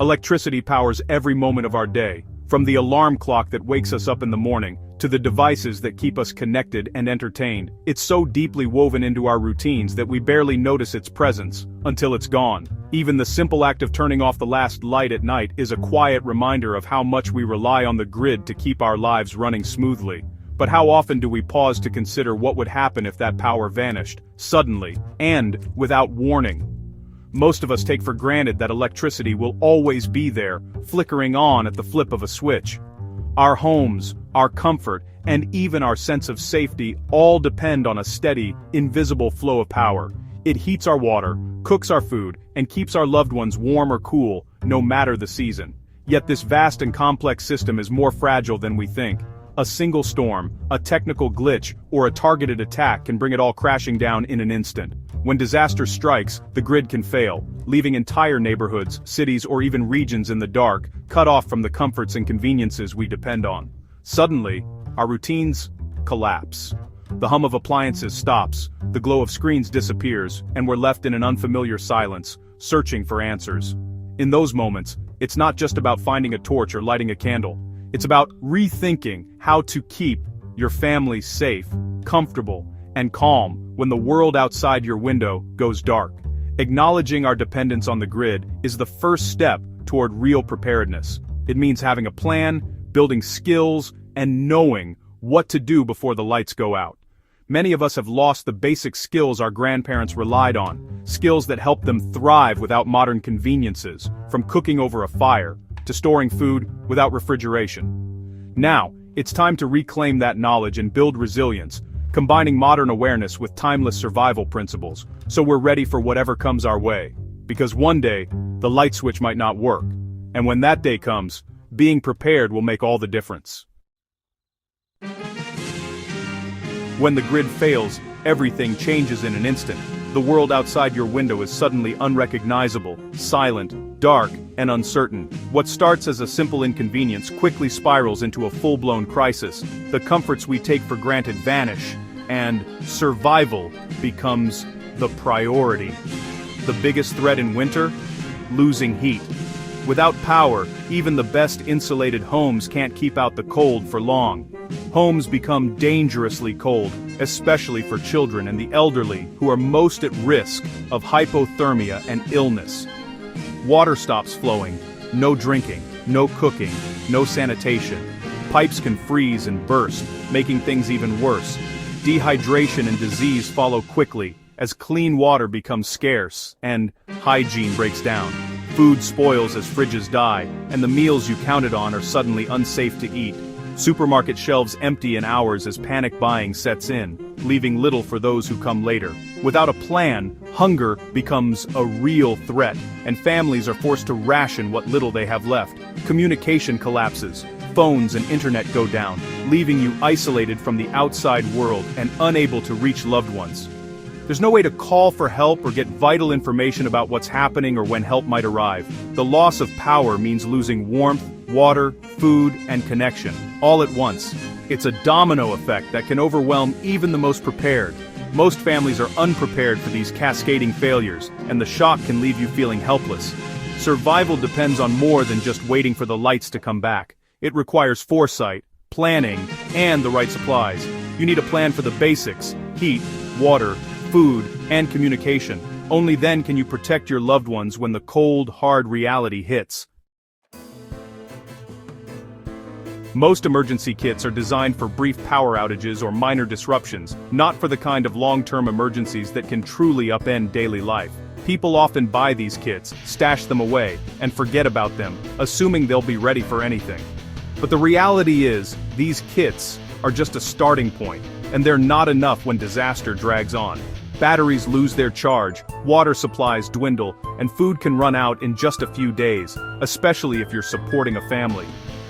Electricity powers every moment of our day, from the alarm clock that wakes us up in the morning, to the devices that keep us connected and entertained. It's so deeply woven into our routines that we barely notice its presence, until it's gone. Even the simple act of turning off the last light at night is a quiet reminder of how much we rely on the grid to keep our lives running smoothly. But how often do we pause to consider what would happen if that power vanished, suddenly, and without warning? Most of us take for granted that electricity will always be there, flickering on at the flip of a switch. Our homes, our comfort, and even our sense of safety all depend on a steady, invisible flow of power. It heats our water, cooks our food, and keeps our loved ones warm or cool, no matter the season. Yet this vast and complex system is more fragile than we think. A single storm, a technical glitch, or a targeted attack can bring it all crashing down in an instant. When disaster strikes, the grid can fail, leaving entire neighborhoods, cities, or even regions in the dark, cut off from the comforts and conveniences we depend on. Suddenly, our routines collapse. The hum of appliances stops, the glow of screens disappears, and we're left in an unfamiliar silence, searching for answers. In those moments, it's not just about finding a torch or lighting a candle. It's about rethinking how to keep your family safe, comfortable, and calm when the world outside your window goes dark. Acknowledging our dependence on the grid is the first step toward real preparedness. It means having a plan, building skills, and knowing what to do before the lights go out. Many of us have lost the basic skills our grandparents relied on, skills that helped them thrive without modern conveniences, from cooking over a fire to storing food without refrigeration. Now, it's time to reclaim that knowledge and build resilience, combining modern awareness with timeless survival principles, so we're ready for whatever comes our way. Because one day, the light switch might not work, and when that day comes, being prepared will make all the difference. When the grid fails, everything changes in an instant. The world outside your window is suddenly unrecognizable, silent, dark, and uncertain. What starts as a simple inconvenience quickly spirals into a full-blown crisis. The comforts we take for granted vanish, and survival becomes the priority. The biggest threat in winter? Losing heat. Without power, even the best insulated homes can't keep out the cold for long. Homes become dangerously cold, especially for children and the elderly, who are most at risk of hypothermia and illness. Water stops flowing, no drinking, no cooking, no sanitation. Pipes can freeze and burst, making things even worse. Dehydration and disease follow quickly, as clean water becomes scarce, and hygiene breaks down. Food spoils as fridges die, and the meals you counted on are suddenly unsafe to eat. Supermarket shelves empty in hours as panic buying sets in, leaving little for those who come later. Without a plan, hunger becomes a real threat, and families are forced to ration what little they have left. Communication collapses, phones and internet go down, leaving you isolated from the outside world and unable to reach loved ones. There's no way to call for help or get vital information about what's happening or when help might arrive. The loss of power means losing warmth, water, food, and connection, all at once. It's a domino effect that can overwhelm even the most prepared. Most families are unprepared for these cascading failures, and the shock can leave you feeling helpless. Survival depends on more than just waiting for the lights to come back. It requires foresight, planning, and the right supplies. You need a plan for the basics: heat, water, food, and communication. Only then can you protect your loved ones when the cold, hard reality hits. Most emergency kits are designed for brief power outages or minor disruptions, not for the kind of long-term emergencies that can truly upend daily life. People often buy these kits, stash them away, and forget about them, assuming they'll be ready for anything. But the reality is, these kits are just a starting point, and they're not enough when disaster drags on. Batteries lose their charge, water supplies dwindle, and food can run out in just a few days, especially if you're supporting a family.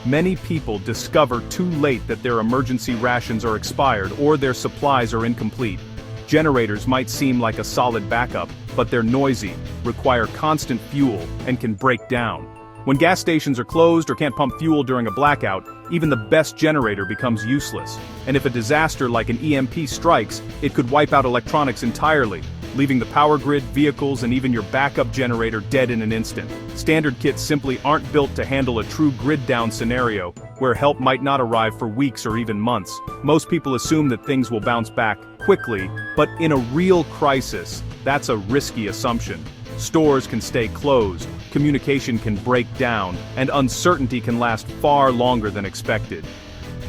Many people discover too late that their emergency rations are expired or their supplies are incomplete. Generators might seem like a solid backup, but they're noisy, require constant fuel, and can break down. When gas stations are closed or can't pump fuel during a blackout, even the best generator becomes useless. And if a disaster like an EMP strikes, it could wipe out electronics entirely. leaving the power grid, vehicles, and even your backup generator dead in an instant. Standard kits simply aren't built to handle a true grid-down scenario, where help might not arrive for weeks or even months. Most people assume that things will bounce back quickly, but in a real crisis, that's a risky assumption. Stores can stay closed, communication can break down, and uncertainty can last far longer than expected.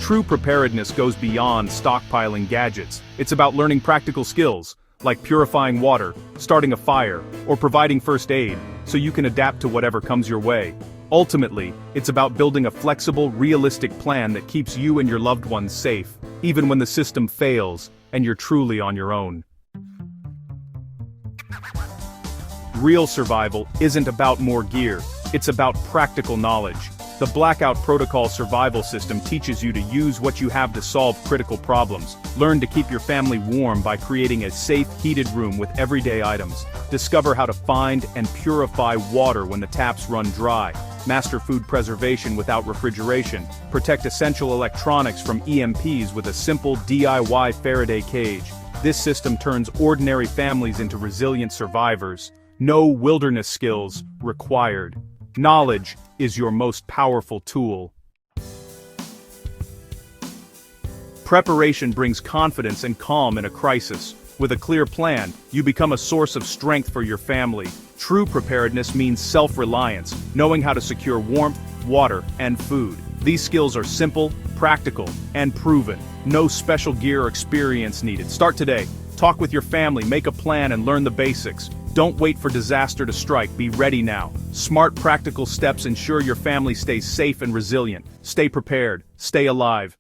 True preparedness goes beyond stockpiling gadgets. It's about learning practical skills, like purifying water, starting a fire, or providing first aid, so you can adapt to whatever comes your way. Ultimately, it's about building a flexible, realistic plan that keeps you and your loved ones safe, even when the system fails, and you're truly on your own. Real survival isn't about more gear, it's about practical knowledge. The Blackout Protocol survival system teaches you to use what you have to solve critical problems. Learn to keep your family warm by creating a safe, heated room with everyday items. Discover how to find and purify water when the taps run dry. Master food preservation without refrigeration. Protect essential electronics from EMPs with a simple DIY Faraday cage. This system turns ordinary families into resilient survivors. No wilderness skills required. Knowledge is your most powerful tool. Preparation brings confidence and calm in a crisis. With a clear plan, you become a source of strength for your family. True preparedness means self-reliance, knowing how to secure warmth, water, and food. These skills are simple, practical, and proven. No special gear or experience needed. Start today. Talk with your family, make a plan, and learn the basics. Don't wait for disaster to strike, be ready now. Smart, practical steps ensure your family stays safe and resilient. Stay prepared, stay alive.